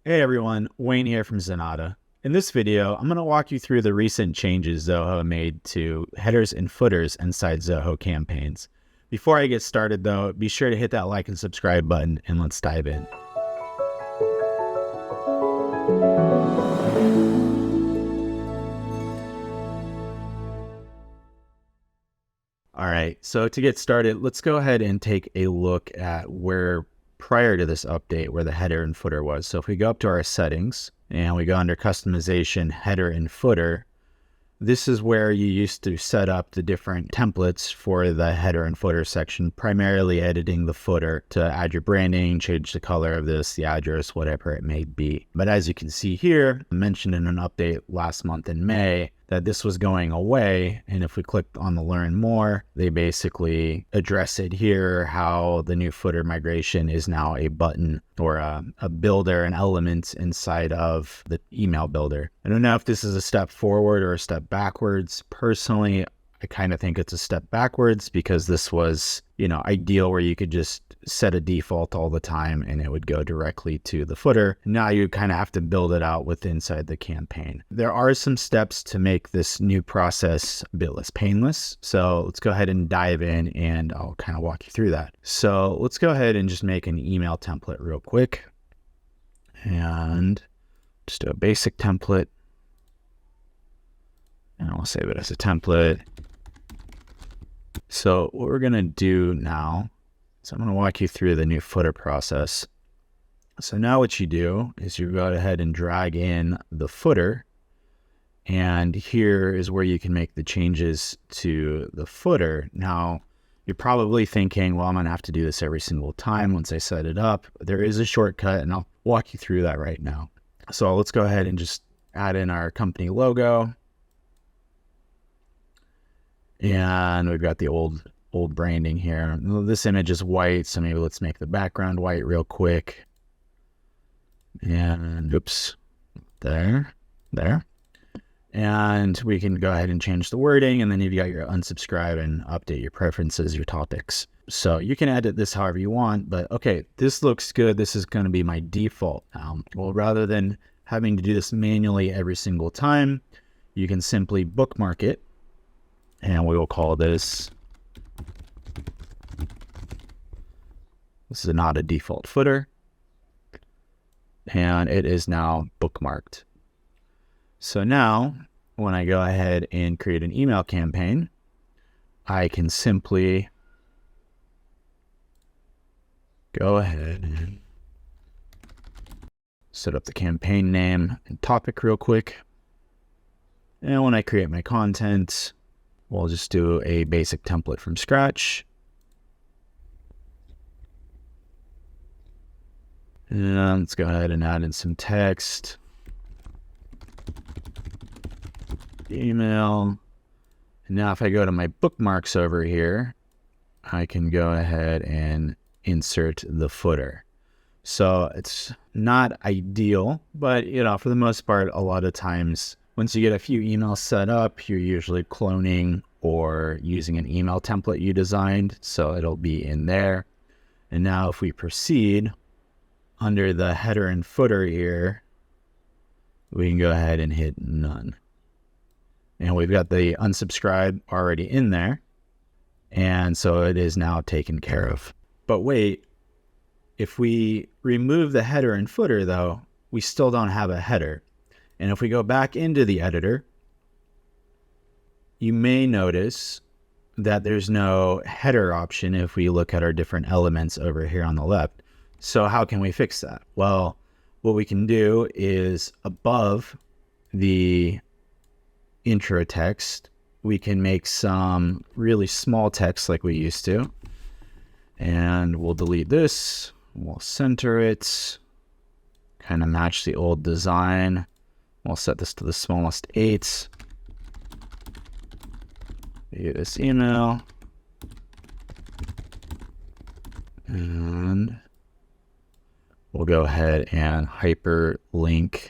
Hey everyone, Wayne here from Zenatta. In this video, I'm going to walk you through the recent changes Zoho made to headers and footers inside Zoho campaigns. Before I get started though, be sure to hit that like and subscribe button and let's dive in. All right, so to get started, let's go ahead and take a look at where prior to this update where the header and footer was. So if we go up to our settings and we go under customization, header and footer, this is where you used to set up the different templates for the header and footer section, primarily editing the footer to add your branding, change the color of this, the address, whatever it may be. But as you can see here, I mentioned in an update last month in May that this was going away. And if we click on the learn more, they basically address it here, how the new footer migration is now a button or a builder, an element inside of the email builder. I don't know if this is a step forward or a step backwards. Personally, I kind of think it's a step backwards because this was, ideal where you could just set a default all the time and it would go directly to the footer. Now you kind of have to build it out with inside the campaign. There are some steps to make this new process a bit less painless. So let's go ahead and dive in and I'll kind of walk you through that. So let's go ahead and just make an email template real quick and just do a basic template. And I'll save it as a template. So what we're going to do now is I'm going to walk you through the new footer process. So now what you do is you go ahead and drag in the footer. And here is where you can make the changes to the footer. Now, you're probably thinking, well, I'm going to have to do this every single time once I set it up. There is a shortcut, and I'll walk you through that right now. So let's go ahead and just add in our company logo. And we've got the old branding here. This image is white, so maybe let's make the background white real quick. And oops, there. And we can go ahead and change the wording, and then you've got your unsubscribe and update your preferences, your topics. So you can edit this however you want, but okay, this looks good. This is going to be my default. Well, rather than having to do this manually every single time, you can simply bookmark it. And we will call this is not a default footer. And it is now bookmarked. So now when I go ahead and create an email campaign, I can simply go ahead and set up the campaign name and topic real quick. And when I create my content, we'll just do a basic template from scratch. And let's go ahead and add in some text. Email. And now if I go to my bookmarks over here, I can go ahead and insert the footer. So it's not ideal, but for the most part, a lot of times, once you get a few emails set up, you're usually cloning or using an email template you designed, so it'll be in there. And now if we proceed, under the header and footer here, we can go ahead and hit none. And we've got the unsubscribe already in there, and so it is now taken care of. But wait, if we remove the header and footer though, we still don't have a header. And if we go back into the editor, you may notice that there's no header option if we look at our different elements over here on the left. So how can we fix that? Well, what we can do is above the intro text, we can make some really small text like we used to. And we'll delete this, we'll center it, kind of match the old design. We'll set this to the smallest 8. View this email. And we'll go ahead and hyperlink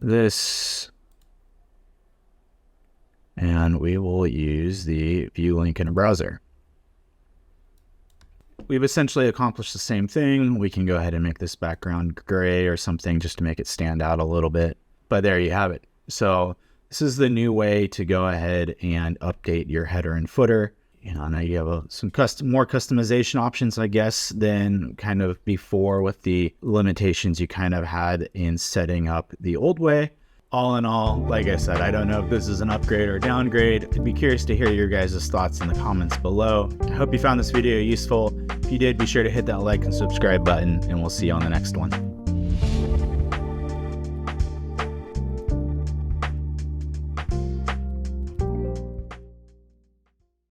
this. And we will use the view link in a browser. we've essentially accomplished the same thing. We can go ahead and make this background gray or something just to make it stand out a little bit. But there you have it. So this is the new way to go ahead and update your header and footer. Now you have some more customization options, I guess, than kind of before with the limitations you kind of had in setting up the old way. All in all, like I said, I don't know if this is an upgrade or downgrade. I'd be curious to hear your guys' thoughts in the comments below. I hope you found this video useful. If you did, be sure to hit that like and subscribe button, and we'll see you on the next one.